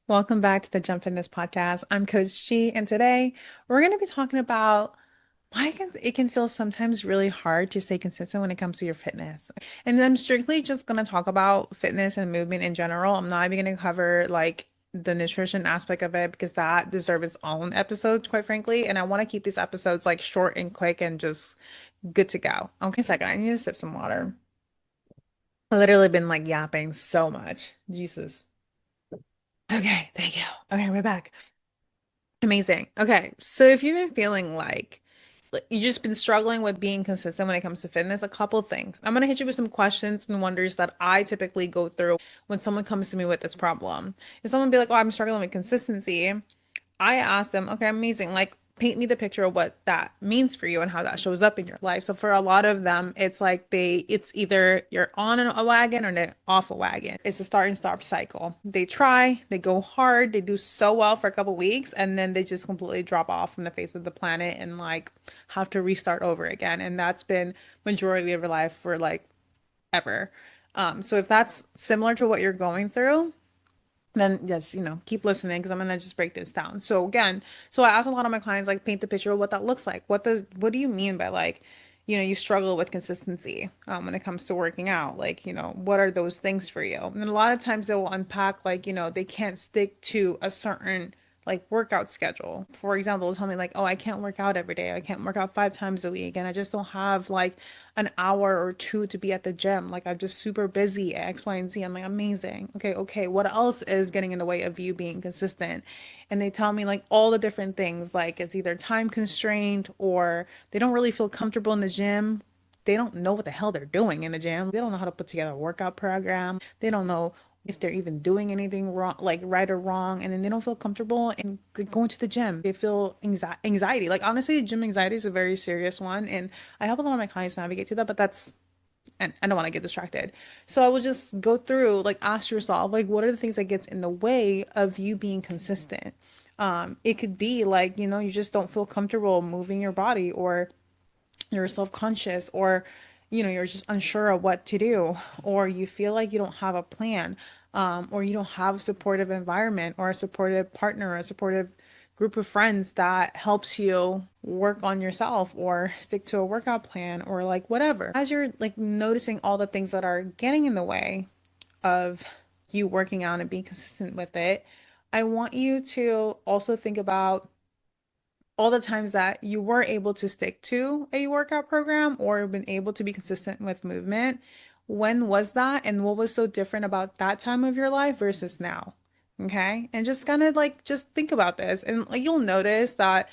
Welcome back to the Jump in This podcast. I'm Coach G, and today we're going to be talking about why it can feel sometimes really hard to stay consistent when it comes to your fitness. And I'm strictly just going to talk about fitness and movement in general. I'm not even going to cover like the nutrition aspect of it because that deserves its own episode, quite frankly. And I want to keep these episodes like short and quick and just good to go. Okay, second, I need to sip some water. I've literally been like yapping so much. Jesus. Okay, thank you. Okay, we're back. Amazing. Okay. So if you've been feeling like you've just been struggling with being consistent when it comes to fitness, a couple of things. I'm gonna hit you with some questions and wonders that I typically go through when someone comes to me with this problem. If someone be like, "Oh, I'm struggling with consistency," I asked them, okay, amazing. Like, paint me the picture of what that means for you and how that shows up in your life. So for a lot of them, it's like it's either you're on a wagon or they're off a wagon. It's a start and stop cycle. They try, they go hard, they do so well for a couple weeks, and then they just completely drop off from the face of the planet and like have to restart over again. And that's been majority of your life for like ever. So if that's similar to what you're going through, then just, keep listening because I'm gonna just break this down. So again, so I ask a lot of my clients like paint the picture of what that looks like. What do you mean by like, you struggle with consistency when it comes to working out? Like, what are those things for you? And a lot of times they will unpack like, they can't stick to a certain like workout schedule. For example, they'll tell me like, oh, I can't work out every day. I can't work out 5 times a week, and I just don't have like an hour or two to be at the gym. Like I'm just super busy at X, Y, and Z. I'm like, amazing. Okay, okay. What else is getting in the way of you being consistent? And they tell me like all the different things, like it's either time constrained or they don't really feel comfortable in the gym. They don't know what the hell they're doing in the gym. They don't know how to put together a workout program. They don't know if they're even doing anything wrong, like right or wrong, and then they don't feel comfortable in like, going to the gym. They feel anxiety. Like honestly, gym anxiety is a very serious one, and I help a lot of my clients navigate to that, but that's and I don't want to get distracted. So I would just go through, like, ask yourself, like, what are the things that gets in the way of you being consistent? It could be like, you just don't feel comfortable moving your body, or you're self-conscious, or you're just unsure of what to do, or you feel like you don't have a plan, or you don't have a supportive environment or a supportive partner or a supportive group of friends that helps you work on yourself or stick to a workout plan or like whatever. As you're like noticing all the things that are getting in the way of you working out and being consistent with it, I want you to also think about all the times that you were able to stick to a workout program or been able to be consistent with movement. When was that? And what was so different about that time of your life versus now? Okay. And just kind of like, just think about this. And like, you'll notice that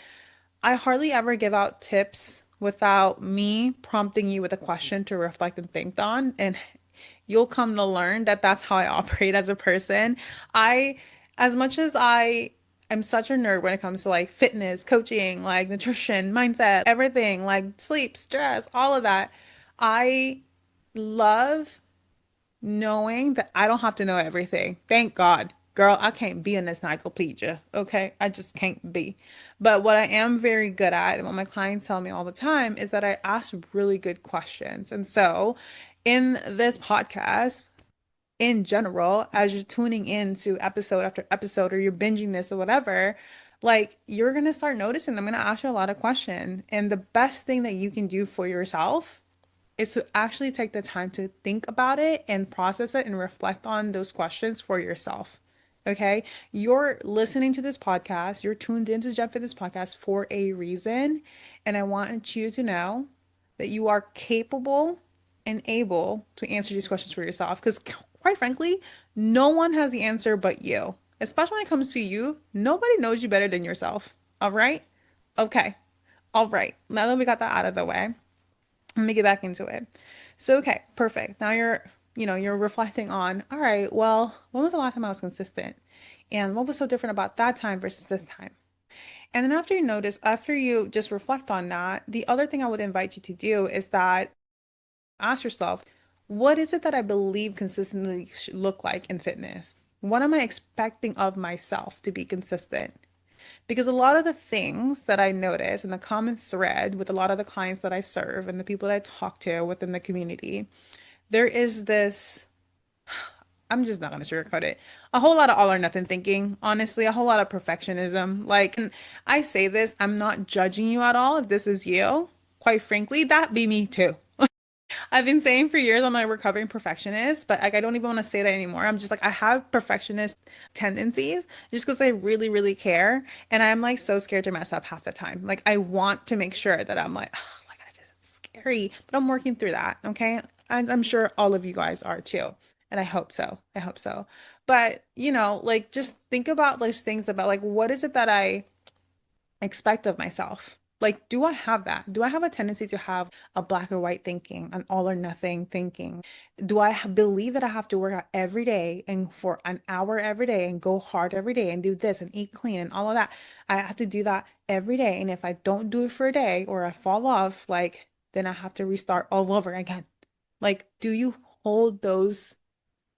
I hardly ever give out tips without me prompting you with a question to reflect and think on. And you'll come to learn that that's how I operate as a person. I, as much as I am such a nerd when it comes to like fitness, coaching, like nutrition, mindset, everything, like sleep, stress, all of that, I love knowing that I don't have to know everything. Thank God. Girl, I can't be an encyclopedia, okay? I just can't be. But what I am very good at, and what my clients tell me all the time, is that I ask really good questions. And so, in this podcast, in general, as you're tuning in to episode after episode, or you're binging this or whatever, like you're gonna start noticing I'm gonna ask you a lot of questions. And the best thing that you can do for yourself is to actually take the time to think about it and process it and reflect on those questions for yourself. Okay. You're listening to this podcast, you're tuned into Jeff for this podcast for a reason. And I want you to know that you are capable and able to answer these questions for yourself. Because, quite frankly, no one has the answer but you. Especially when it comes to you, nobody knows you better than yourself. All right? Okay. All right. Now that we got that out of the way, let me get back into it. So, okay, perfect. Now you're reflecting on, all right, well, when was the last time I was consistent? And what was so different about that time versus this time? And then after you just reflect on that, the other thing I would invite you to do is that ask yourself, what is it that I believe consistently should look like in fitness? What am I expecting of myself to be consistent? Because a lot of the things that I notice and the common thread with a lot of the clients that I serve and the people that I talk to within the community, there is this I'm just not gonna sugarcoat it. A whole lot of all or nothing thinking, honestly, a whole lot of perfectionism. Like, and I say this, I'm not judging you at all if this is you. Quite frankly, that be me too. I've been saying for years I'm a recovering perfectionist, but like I don't even want to say that anymore. I'm just like I have perfectionist tendencies just because I really, really care, and I'm like so scared to mess up half the time. Like I want to make sure that I'm like, oh my God, this is scary, but I'm working through that. Okay, I'm sure all of you guys are too, and I hope so. I hope so. But like just think about those things about like what is it that I expect of myself? Like, do I have that? Do I have a tendency to have a black or white thinking, an all or nothing thinking? Do I believe that I have to work out every day and for an hour every day and go hard every day and do this and eat clean and all of that? I have to do that every day. And if I don't do it for a day or I fall off, like, then I have to restart all over again. Like, do you hold those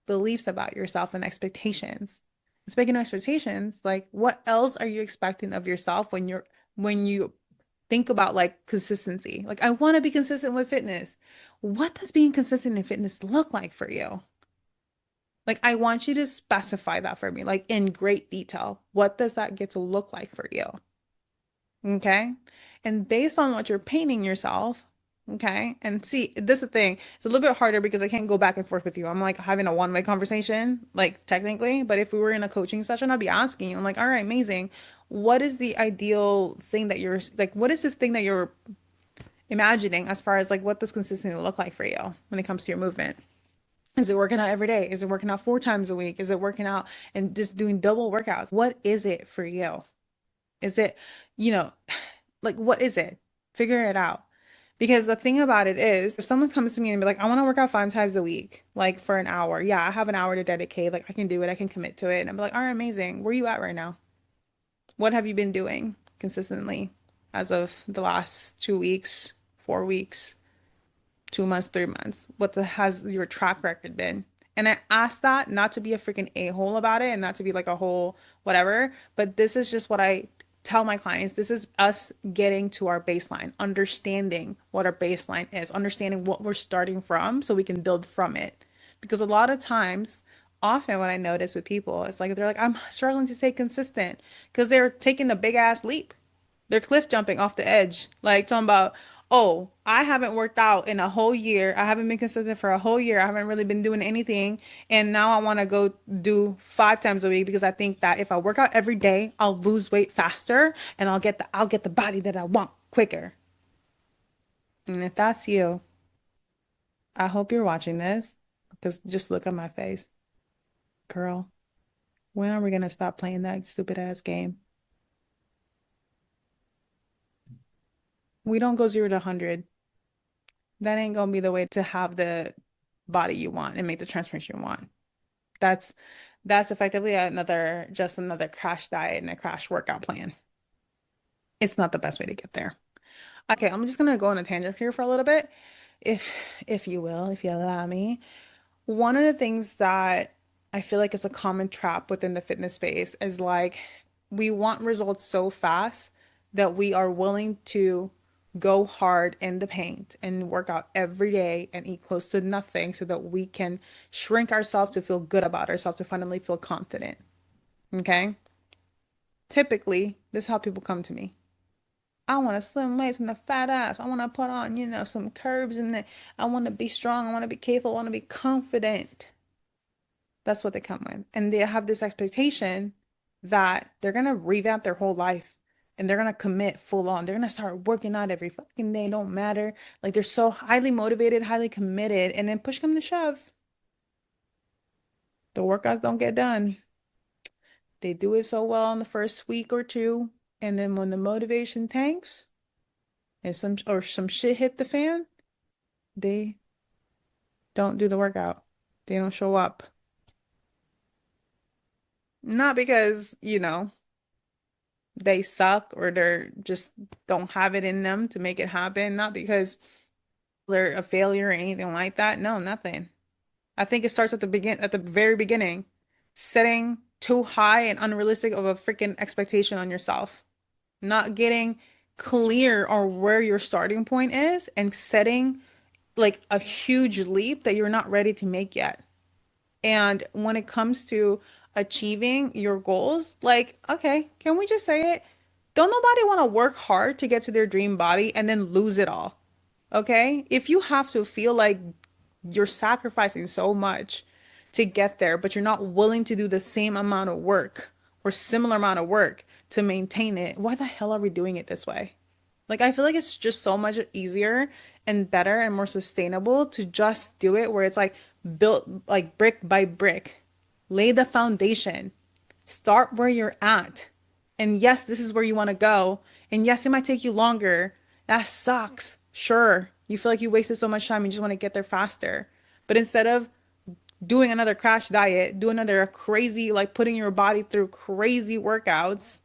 beliefs about yourself and expectations? Speaking of expectations, like what else are you expecting of yourself when you think about like consistency? Like I want to be consistent with fitness. What does being consistent in fitness look like for you? Like I want you to specify that for me, like in great detail. What does that get to look like for you? Okay. And based on what you're painting yourself, okay. And see, this is the thing. It's a little bit harder because I can't go back and forth with you. I'm like having a one-way conversation, like technically. But if we were in a coaching session, I'd be asking you, I'm like, all right, amazing. What is the ideal thing that you're like, what is this thing that you're imagining as far as like what does consistency look like for you when it comes to your movement? Is it working out every day? Is it working out 4 times a week? Is it working out and just doing double workouts? What is it for you? Is it, you know, like what is it? Figure it out. Because the thing about it is, if someone comes to me and be like, I want to work out 5 times a week, like for an hour. Yeah, I have an hour to dedicate. Like I can do it. I can commit to it. And I'm like, all right, amazing. Where are you at right now? What have you been doing consistently as of the last 2 weeks, 4 weeks? 2 months, 3 months? What has your track record been? And I ask that not to be a freaking a-hole about it and not to be like a whole whatever, but this is just what I tell my clients. This is us getting to our baseline, understanding what our baseline is, understanding what we're starting from so we can build from it. Because a lot of times, often what I notice with people, it's like they're like, I'm struggling to stay consistent because they're taking a big ass leap. They're cliff jumping off the edge, like talking about, oh, I haven't worked out in a whole year. I haven't been consistent for a whole year. I haven't really been doing anything. And now I want to go do 5 times a week because I think that if I work out every day, I'll lose weight faster and I'll get the body that I want quicker. And if that's you, I hope you're watching this because just look at my face. Girl, when are we gonna stop playing that stupid ass game? We don't go 0 to 100. That ain't gonna be the way to have the body you want and make the transformation you want. That's that's effectively another crash diet and a crash workout plan. It's not the best way to get there. Okay, I'm just gonna go on a tangent here for a little bit, if if you will, if you allow me. One of the things that I feel like is a common trap within the fitness space is like we want results so fast that we are willing to go hard in the paint and work out every day and eat close to nothing so that we can shrink ourselves to feel good about ourselves, to finally feel confident. Okay? Typically, this is how people come to me. I want a slim waist and a fat ass. I want to put on, some curves in it. I want to be strong. I want to be capable. I want to be confident. That's what they come with. And they have this expectation that they're going to revamp their whole life and they're going to commit full on. They're going to start working out every fucking day. Don't matter. Like they're so highly motivated, highly committed. And then push come to shove, the workouts don't get done. They do it so well in the first week or two. And then when the motivation tanks and some shit hit the fan, they don't do the workout. They don't show up. Not because, they suck or they're just don't have it in them to make it happen. Not because they're a failure or anything like that. No, nothing. I think it starts at the very beginning, setting too high and unrealistic of a freaking expectation on yourself, not getting clear on where your starting point is and setting like a huge leap that you're not ready to make yet. And when it comes to achieving your goals, like, okay, can we just say it? Don't nobody want to work hard to get to their dream body and then lose it all. Okay? If you have to feel like you're sacrificing so much to get there, but you're not willing to do the same amount of work or similar amount of work to maintain it, why the hell are we doing it this way? Like, I feel like it's just so much easier and better and more sustainable to just do it where it's like built like brick by brick. Lay the foundation. Start where you're at. And yes, this is where you want to go. And yes, it might take you longer. That sucks. Sure. You feel like you wasted so much time. You just want to get there faster. But instead of doing another crash diet, do another crazy, like putting your body through crazy workouts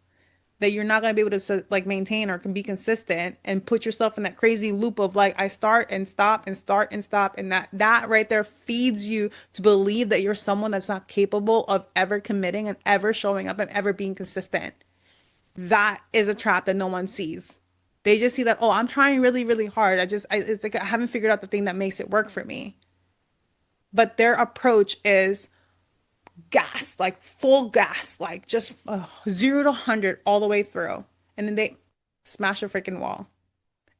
that you're not going to be able to like maintain or can be consistent and put yourself in that crazy loop of like I start and stop and start and stop and that right there feeds you to believe that you're someone that's not capable of ever committing and ever showing up and ever being consistent. That is a trap that no one sees. They just see that, oh, I'm trying really, really hard. It's like I haven't figured out the thing that makes it work for me. But their approach is gas, like full gas, like just 0 to 100 all the way through. And then they smash a freaking wall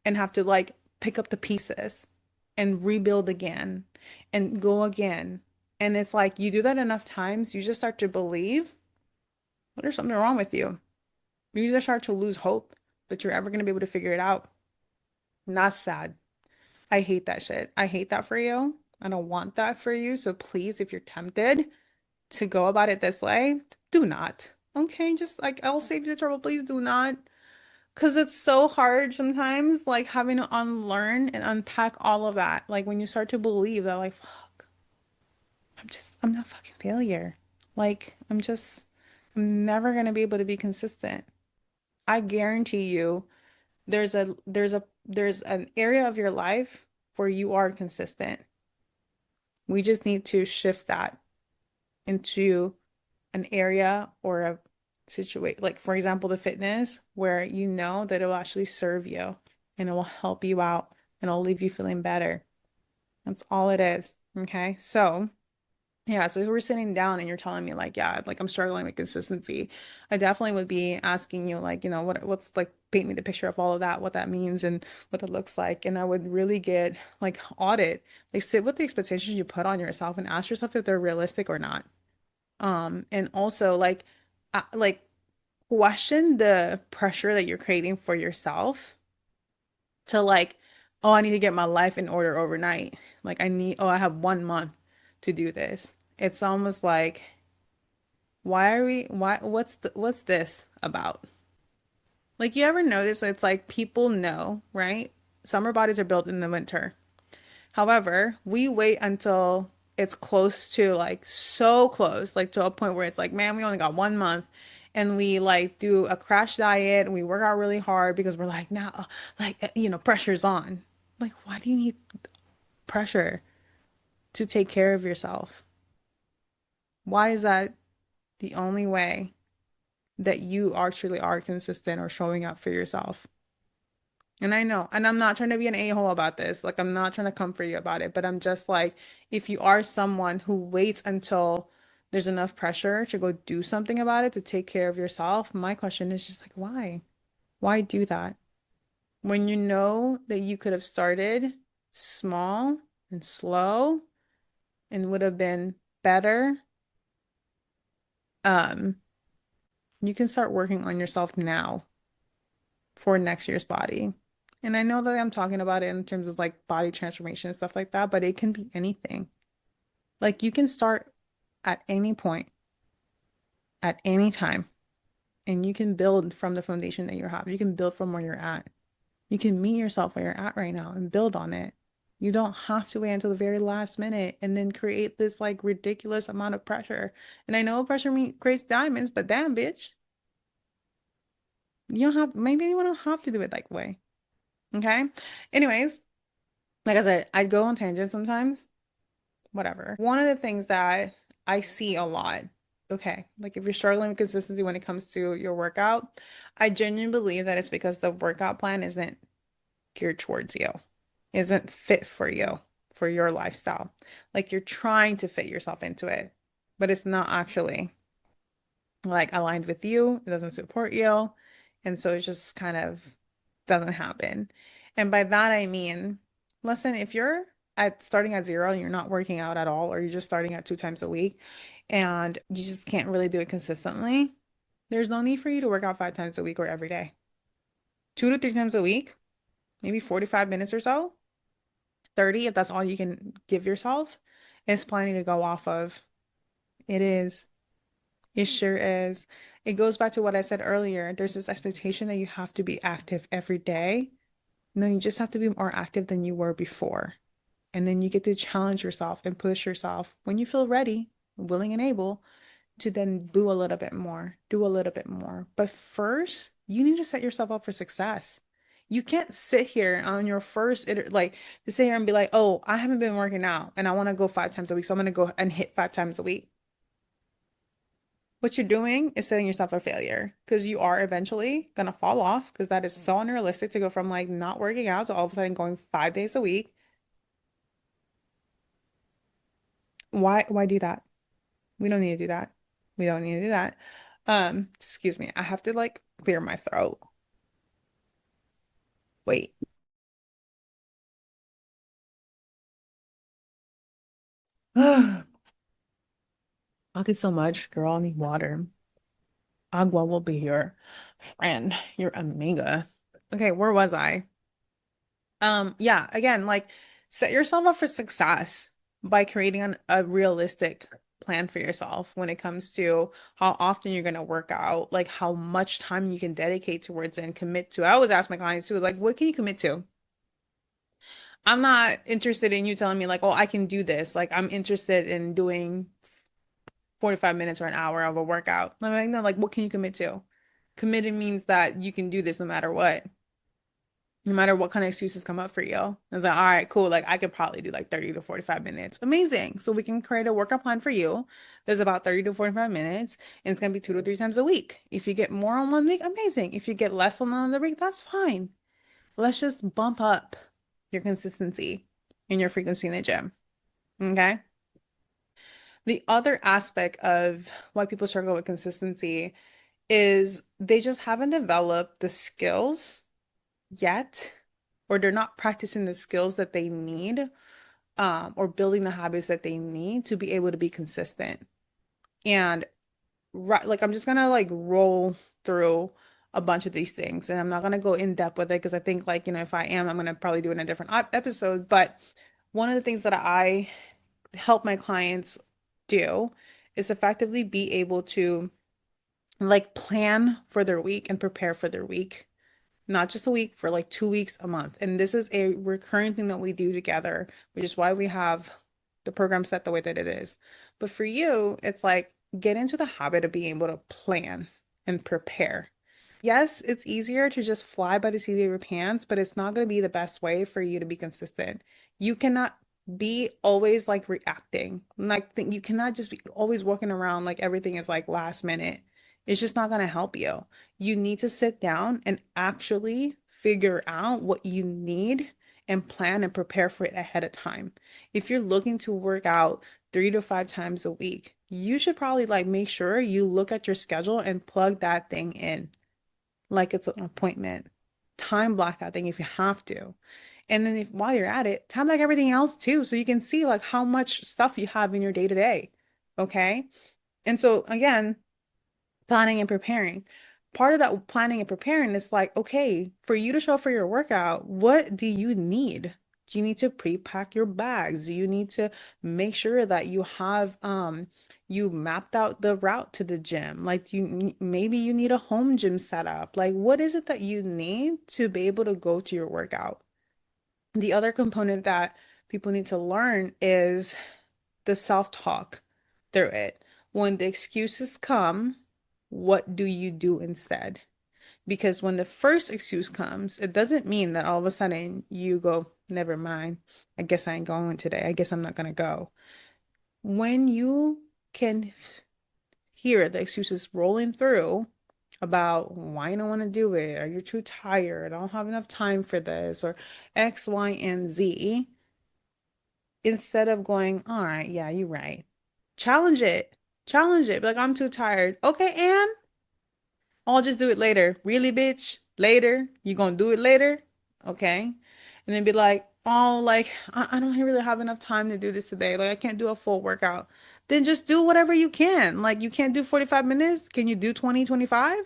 and have to like pick up the pieces and rebuild again and go again. And it's like you do that enough times, you just start to believe, well, there's something wrong with you. You just start to lose hope that you're ever going to be able to figure it out. And that's sad. I hate that shit. I hate that for you. I don't want that for you. So please, if you're tempted to go about it this way, do not. Okay, just like I'll save you the trouble. Please do not. Because it's so hard sometimes, like having to unlearn and unpack all of that. Like when you start to believe that, like, fuck, I'm not fucking failure. Like, I'm never gonna be able to be consistent. I guarantee you, there's an area of your life where you are consistent. We just need to shift that into an area or a situation, like for example, the fitness, where you know that it will actually serve you and it will help you out and it'll leave you feeling better. That's all it is. Okay. So, yeah, so if we're sitting down and you're telling me like, yeah, like I'm struggling with consistency, I definitely would be asking you like, what's like paint me the picture of all of that, what that means and what it looks like. And I would really get like audit, like sit with the expectations you put on yourself and ask yourself if they're realistic or not. And also like question the pressure that you're creating for yourself to like, oh, I need to get my life in order overnight. Like I have 1 month to do this. It's almost like, what's this about? Like you ever notice it's like people know, right? Summer bodies are built in the winter. However, we wait until it's close to like so close, like to a point where it's like, man, we only got 1 month. And we like do a crash diet and we work out really hard because we're like, now, pressure's on. Like, why do you need pressure to take care of yourself? Why is that the only way that you actually are consistent or showing up for yourself? And I know, and I'm not trying to be an a-hole about this. Like, I'm not trying to come for you about it, but I'm just like, if you are someone who waits until there's enough pressure to go do something about it to take care of yourself, my question is just like, why? Why do that? When you know that you could have started small and slow and would have been better, um, you can start working on yourself now for next year's body. And I know that I'm talking about it in terms of like body transformation and stuff like that, but it can be anything. Like you can start at any point, at any time, and you can build from the foundation that you have. You can build from where you're at. You can meet yourself where you're at right now and build on it. You don't have to wait until the very last minute and then create this like ridiculous amount of pressure. And I know creates diamonds, but damn, bitch, you don't have, maybe you don't have to do it that way. Okay. Anyways, like I said, I go on tangents sometimes, whatever. One of the things that I see a lot, okay, like if you're struggling with consistency when it comes to your workout, I genuinely believe that it's because the workout plan isn't geared towards you, isn't fit for you for your lifestyle. Like you're trying to fit yourself into it, but it's not actually like aligned with you. It doesn't support you. And so it just kind of doesn't happen. And by that I mean, listen, if you're at starting at zero and you're not working out at all, or you're just starting at 2 times a week and you just can't really do it consistently, there's no need for you to work out 5 times a week or every day. 2 to 3 times a week, maybe 45 minutes or so, 30 if that's all you can give yourself, is plenty to go off of. It is. It sure is. It goes back to what I said earlier. There's this expectation that you have to be active every day. No, you just have to be more active than you were before. And then you get to challenge yourself and push yourself when you feel ready, willing and able to then do a little bit more, do a little bit more. But first, you need to set yourself up for success. You can't sit here on your like to sit here and be like, oh, I haven't been working out and I want to go 5 times a week. So I'm going to go and hit 5 times a week. What you're doing is setting yourself for failure because you are eventually gonna fall off because that is so unrealistic to go from like not working out to all of a sudden going 5 days a week. Why do that? We don't need to do that. We don't need to do that. Excuse me. I have to like clear my throat. Wait. Talking so much, girl. I need water. Agua will be your friend, your amiga. Okay, where was I? Yeah, again, like set yourself up for success by creating a realistic plan for yourself when it comes to how often you're going to work out, like how much time you can dedicate towards it and commit to. I always ask my clients too, like, what can you commit to? I'm not interested in you telling me like, oh, I can do this. Like, I'm interested in doing 45 minutes or an hour of a workout. I'm like, no, like, what can you commit to? Committed means that you can do this no matter what. No matter what kind of excuses come up for you. I was like, all right, cool. Like I could probably do like 30 to 45 minutes. Amazing. So we can create a workout plan for you. There's about 30 to 45 minutes, and it's gonna be 2 to 3 times a week. If you get more on one week, amazing. If you get less on another week, that's fine. Let's just bump up your consistency and your frequency in the gym. Okay. The other aspect of why people struggle with consistency is they just haven't developed the skills yet, or they're not practicing the skills that they need, or building the habits that they need to be able to be consistent. And right, like I'm just gonna like roll through a bunch of these things, and I'm not gonna go in depth with it because I think like, if I am, I'm gonna probably do it in a different episode. But one of the things that I help my clients do is effectively be able to like plan for their week and prepare for their week, not just a week, for like 2 weeks, a month. And this is a recurring thing that we do together, which is why we have the program set the way that it is. But for you, it's like get into the habit of being able to plan and prepare. Yes, it's easier to just fly by the seat of your pants, but it's not going to be the best way for you to be consistent. You cannot be always like reacting. Like you cannot just be always walking around like everything is like last minute. It's just not going to help you. You need to sit down and actually figure out what you need and plan and prepare for it ahead of time. If you're looking to work out 3 to 5 times a week, you should probably like make sure you look at your schedule and plug that thing in like it's an appointment. Time block that thing if you have to. And then while you're at it, time block everything else too, so you can see like how much stuff you have in your day to day. Okay. And so again, planning and preparing. Part of that planning and preparing is like, okay, for you to show up for your workout, what do you need? Do you need to pre-pack your bags? Do you need to make sure that you have you mapped out the route to the gym? Like maybe you need a home gym setup. Like what is it that you need to be able to go to your workout? The other component that people need to learn is the self-talk through it. When the excuses come, what do you do instead? Because when the first excuse comes, it doesn't mean that all of a sudden you go, never mind. I guess I ain't going today. I guess I'm not gonna go. When you can hear the excuses rolling through about why you don't want to do it, or you're too tired, I don't have enough time for this, or X, Y, and Z, instead of going, all right, yeah, you're right. Challenge it. Challenge it. Be like, I'm too tired. Okay, and I'll just do it later. Really, bitch? Later? You gonna do it later? Okay. And then be like, oh, like, I don't really have enough time to do this today. Like, I can't do a full workout. Then just do whatever you can. Like, you can't do 45 minutes. Can you do 20, 25?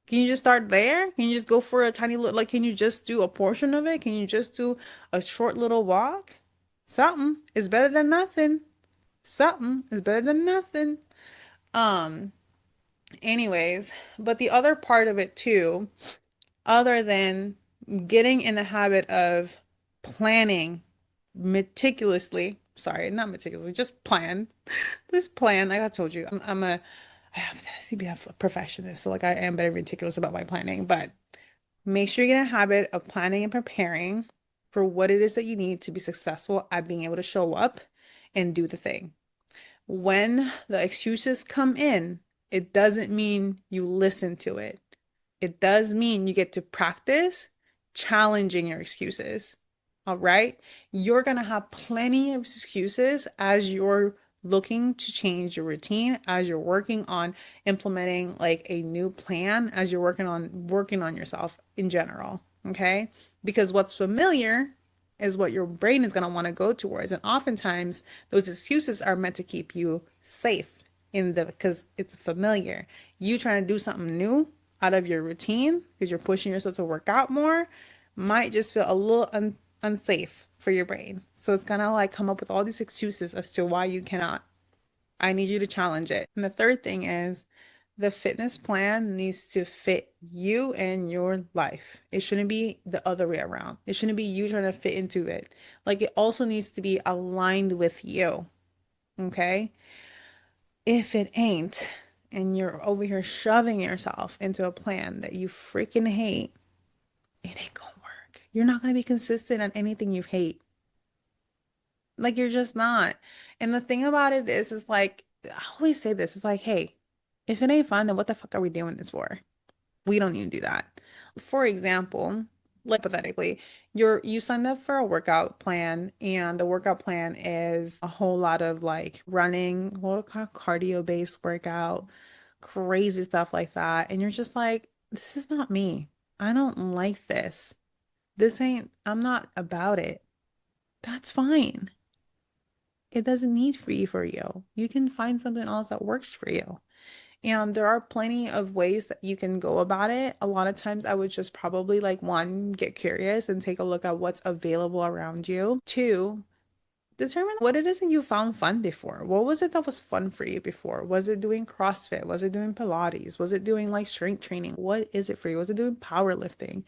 Can you just start there? Can you just go for a tiny little, like, can you just do a portion of it? Can you just do a short little walk? Something is better than nothing. Something is better than nothing. Um, anyways, but the other part of it too, other than getting in the habit of planning meticulously, sorry, not meticulously, just plan. This plan, like I told you, I have to be a perfectionist, so like I am very meticulous about my planning, but make sure you get a habit of planning and preparing for what it is that you need to be successful at being able to show up and do the thing. When the excuses come in, it doesn't mean you listen to it. It does mean you get to practice challenging your excuses. All right? You're going to have plenty of excuses as you're looking to change your routine, as you're working on implementing like a new plan, as you're working on yourself in general, okay? Because what's familiar is what your brain is going to want to go towards. And oftentimes those excuses are meant to keep you safe in the because it's familiar. You trying to do something new out of your routine because you're pushing yourself to work out more might just feel a little unsafe for your brain. So it's gonna like come up with all these excuses as to why you cannot. I need you to challenge it. And the third thing is the fitness plan needs to fit you and your life. It shouldn't be the other way around. It shouldn't be you trying to fit into it. Like it also needs to be aligned with you. Okay? If it ain't, and you're over here shoving yourself into a plan that you freaking hate, it ain't gonna work. You're not gonna be consistent on anything you hate. Like you're just not. And the thing about it is like I always say this, it's like, hey, if it ain't fun, then what the fuck are we doing this for? We don't need to do that. For example, like hypothetically, you signed up for a workout plan and the workout plan is a whole lot of like running, a lot of cardio based workout, crazy stuff like that. And you're just like, this is not me. I don't like this. I'm not about it. That's fine. It doesn't need to be for you. You can find something else that works for you. And there are plenty of ways that you can go about it. A lot of times I would just probably like one, get curious and take a look at what's available around you. Two, determine what it is that you found fun before. What was it that was fun for you before? Was it doing CrossFit? Was it doing Pilates? Was it doing like strength training? What is it for you? Was it doing powerlifting?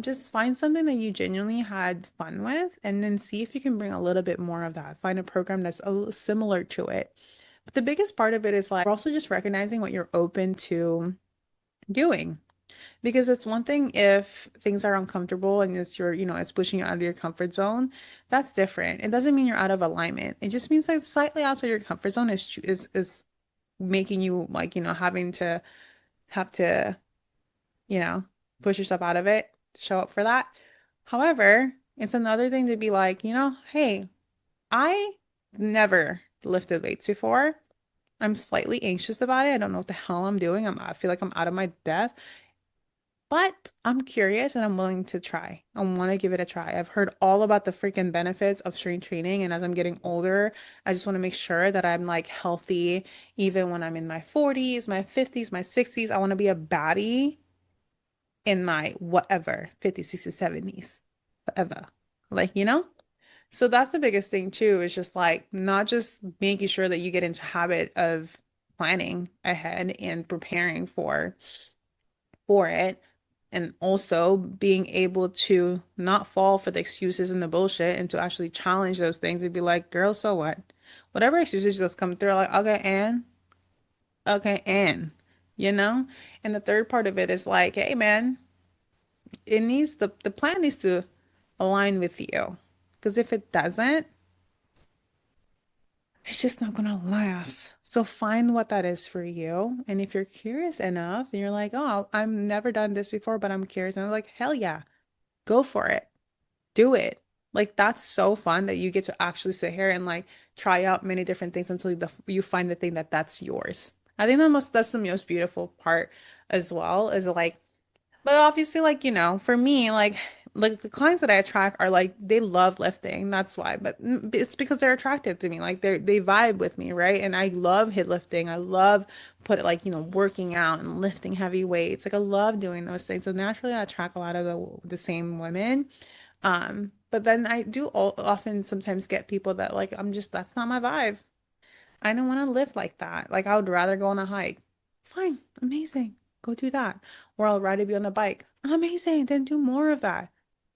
Just find something that you genuinely had fun with and then see if you can bring a little bit more of that. Find a program that's a little similar to it. But the biggest part of it is like we're also just recognizing what you're open to doing. Because it's one thing if things are uncomfortable and it's pushing you out of your comfort zone. That's different. It doesn't mean you're out of alignment. It just means like slightly outside your comfort zone is making you like, having to have to, you know, push yourself out of it, show up for that. However, it's another thing to be like, hey, I never lifted weights before. I'm slightly anxious about it. I don't know what the hell I'm doing. I feel like I'm out of my depth, but I'm curious and I'm willing to try. I want to give it a try. I've heard all about the freaking benefits of strength training, and as I'm getting older, I just want to make sure that I'm like healthy even when I'm in my 40s, my 50s, my 60s. I want to be a baddie in my whatever, 50s, 60s, 70s, whatever. Like. So that's the biggest thing too, is just like not just making sure that you get into habit of planning ahead and preparing for it, and also being able to not fall for the excuses and the bullshit and to actually challenge those things and be like, girl, so what? Whatever excuses just come through, like, okay, and you know? And the third part of it is like, hey man, the plan needs to align with you. Because if it doesn't, it's just not gonna last. So find what that is for you. And if you're curious enough and you're like, oh, I've never done this before, but I'm curious. And I'm like, hell yeah, go for it. Do it. Like that's so fun that you get to actually sit here and like try out many different things until you find the thing that's yours. I think that's the most beautiful part as well is like but obviously, like, for me, like the clients that I attract are like they love lifting. That's why. But it's because they're attracted to me. Like they vibe with me, right? And I love hit lifting. I love working out and lifting heavy weights. Like I love doing those things. So naturally I attract a lot of the same women. But then I do often sometimes get people that like I'm just that's not my vibe. I don't want to live like that. Like I would rather go on a hike. Fine, amazing. Go do that. Or I'll rather be on a bike. Amazing. Then do more of that.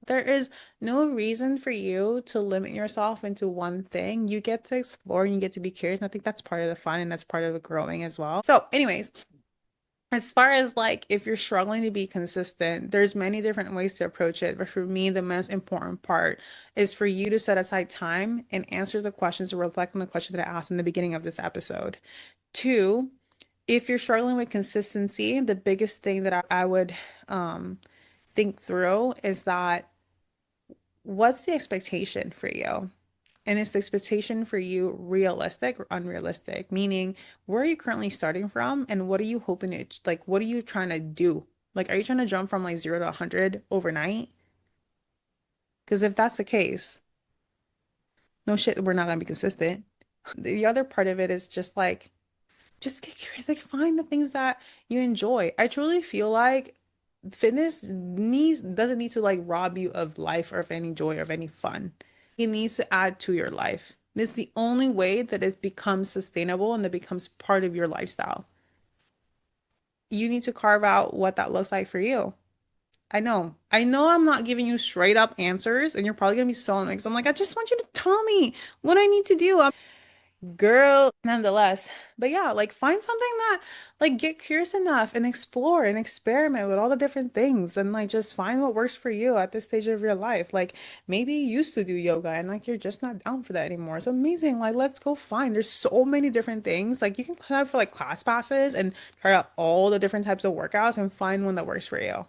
There is no reason for you to limit yourself into one thing. You get to explore and you get to be curious. And I think that's part of the fun and that's part of the growing as well. So, anyways, as far as like if you're struggling to be consistent, there's many different ways to approach it. But for me, the most important part is for you to set aside time and answer the questions or reflect on the question that I asked in the beginning of this episode. Two, if you're struggling with consistency, the biggest thing that I would think through is that what's the expectation for you? And is the expectation for you realistic or unrealistic? Meaning, where are you currently starting from and what are you hoping to, like, what are you trying to do? Like, are you trying to jump from like 0 to 100 overnight? Because if that's the case, no shit, we're not gonna be consistent. The other part of it is just get curious, like find the things that you enjoy. I truly feel like fitness doesn't need to like rob you of life or of any joy or of any fun. It needs to add to your life. It's the only way that it becomes sustainable and that becomes part of your lifestyle. You need to carve out what that looks like for you. I know. I know I'm not giving you straight up answers, and you're probably gonna be so annoyed 'cause I'm like, I just want you to tell me what I need to do. Girl, nonetheless. But yeah, like find something that like get curious enough and explore and experiment with all the different things and like just find what works for you at this stage of your life. Like maybe you used to do yoga and like you're just not down for that anymore. It's amazing. Like let's go find. There's so many different things. Like you can sign up for like class passes and try out all the different types of workouts and find one that works for you.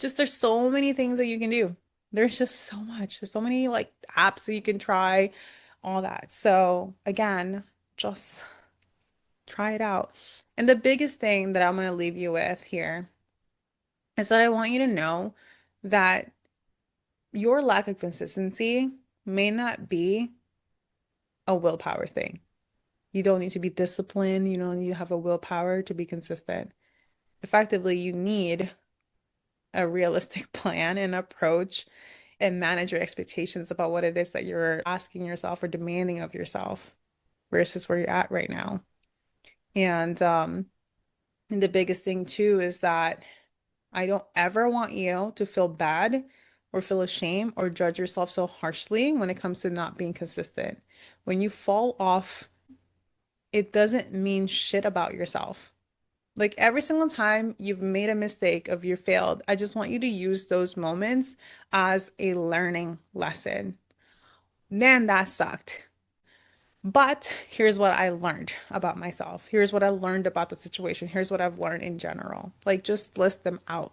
Just there's so many things that you can do. There's just so much. There's so many like apps that you can try, all that. So again, just try it out. And the biggest thing that I'm going to leave you with here is that I want you to know that your lack of consistency may not be a willpower thing. You don't need to be disciplined. You don't need to have a willpower to be consistent. Effectively, you need a realistic plan and approach and manage your expectations about what it is that you're asking yourself or demanding of yourself versus where you're at right now. And the biggest thing too is that I don't ever want you to feel bad or feel ashamed or judge yourself so harshly when it comes to not being consistent. When you fall off, it doesn't mean shit about yourself. Like every single time you've made a mistake of you failed, I just want you to use those moments as a learning lesson. Man, that sucked. But here's what I learned about myself. Here's what I learned about the situation. Here's what I've learned in general. Like just list them out.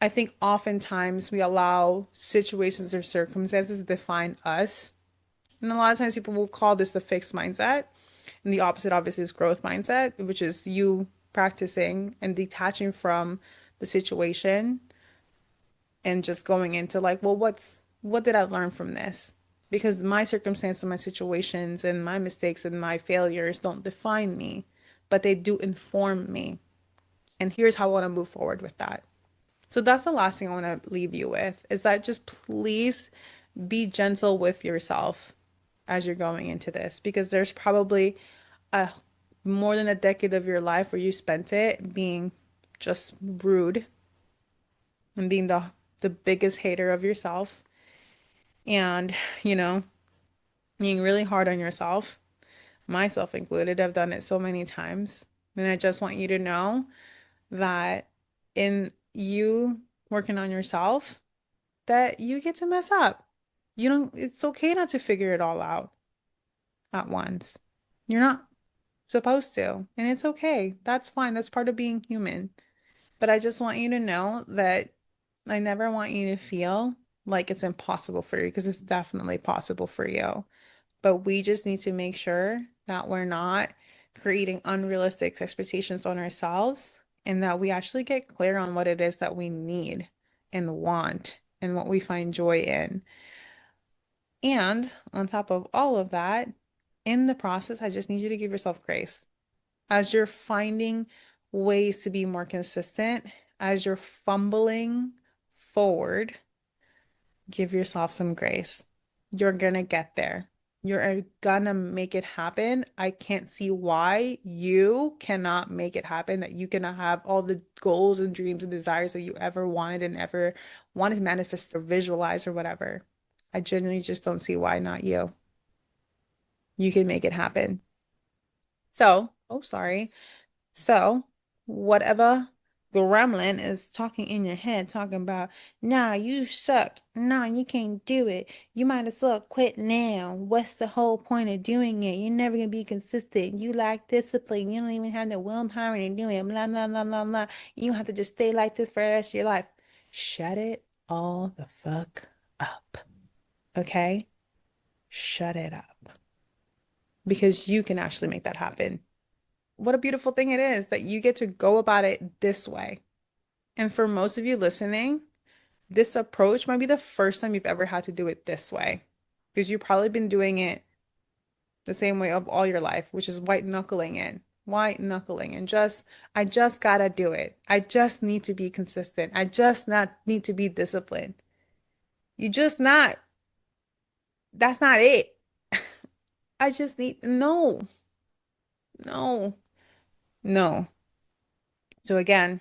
I think oftentimes we allow situations or circumstances to define us. And a lot of times people will call this the fixed mindset. And the opposite, obviously, is growth mindset, which is you practicing and detaching from the situation and just going into like, well, what did I learn from this? Because my circumstances, my situations, and my mistakes and my failures don't define me, but they do inform me. And here's how I want to move forward with that. So that's the last thing I want to leave you with is that just please be gentle with yourself as you're going into this because there's probably a more than a decade of your life where you spent it being just rude and being the biggest hater of yourself and, you know, being really hard on yourself, myself included. I've done it so many times. And I just want you to know that in you working on yourself, that you get to mess up. You don't, it's okay not to figure it all out at once. You're not supposed to, and it's okay. That's fine. That's part of being human. But I just want you to know that I never want you to feel like it's impossible for you because it's definitely possible for you. But we just need to make sure that we're not creating unrealistic expectations on ourselves and that we actually get clear on what it is that we need and want and what we find joy in. And on top of all of that, in the process, I just need you to give yourself grace as you're finding ways to be more consistent, as you're fumbling forward. Give yourself some grace. You're gonna get there. You're gonna make it happen. I can't see why you cannot make it happen, that you cannot have all the goals and dreams and desires that you ever wanted and ever wanted to manifest or visualize or whatever. I genuinely just don't see why not you. You can make it happen. So, oh, sorry. So, whatever gremlin is talking in your head, talking about, nah, you suck. Nah, you can't do it. You might as well quit now. What's the whole point of doing it? You're never gonna be consistent. You lack discipline. You don't even have the willpower to do it. Blah, blah, blah, blah, blah. You have to just stay like this for the rest of your life. Shut it all the fuck up. Okay? Shut it up. Because you can actually make that happen. What a beautiful thing it is that you get to go about it this way. And for most of you listening, this approach might be the first time you've ever had to do it this way because you've probably been doing it the same way of all your life, which is white knuckling, and I just gotta do it. I just need to be consistent. I just not need to be disciplined. You just not, that's not it. I just need, no, no, no. So again,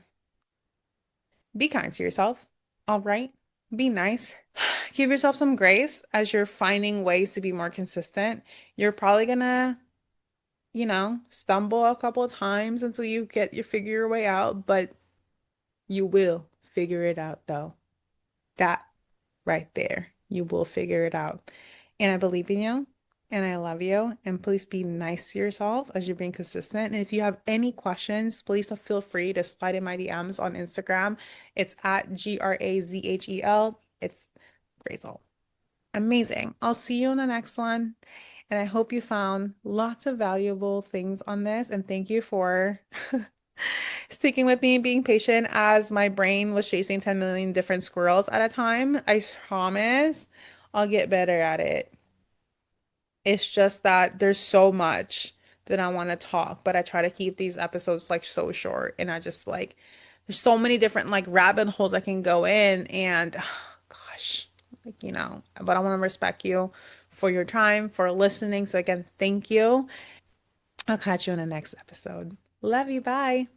be kind to yourself. All right. Be nice. Give yourself some grace as you're finding ways to be more consistent. You're probably gonna, stumble a couple of times until you get your figure your way out, but you will figure it out though. That right there. You will figure it out. And I believe in you and I love you. And please be nice to yourself as you're being consistent. And if you have any questions, please feel free to slide in my DMs on Instagram. It's at GRAZHEL. It's Grazel. Amazing. I'll see you in the next one. And I hope you found lots of valuable things on this. And thank you for sticking with me and being patient as my brain was chasing 10 million different squirrels at a time. I promise I'll get better at it. It's just that there's so much that I want to talk, but I try to keep these episodes like so short. And I just like, there's so many different like rabbit holes I can go in. And gosh, like, but I want to respect you for your time, for listening. So again, thank you. I'll catch you in the next episode. Love you. Bye.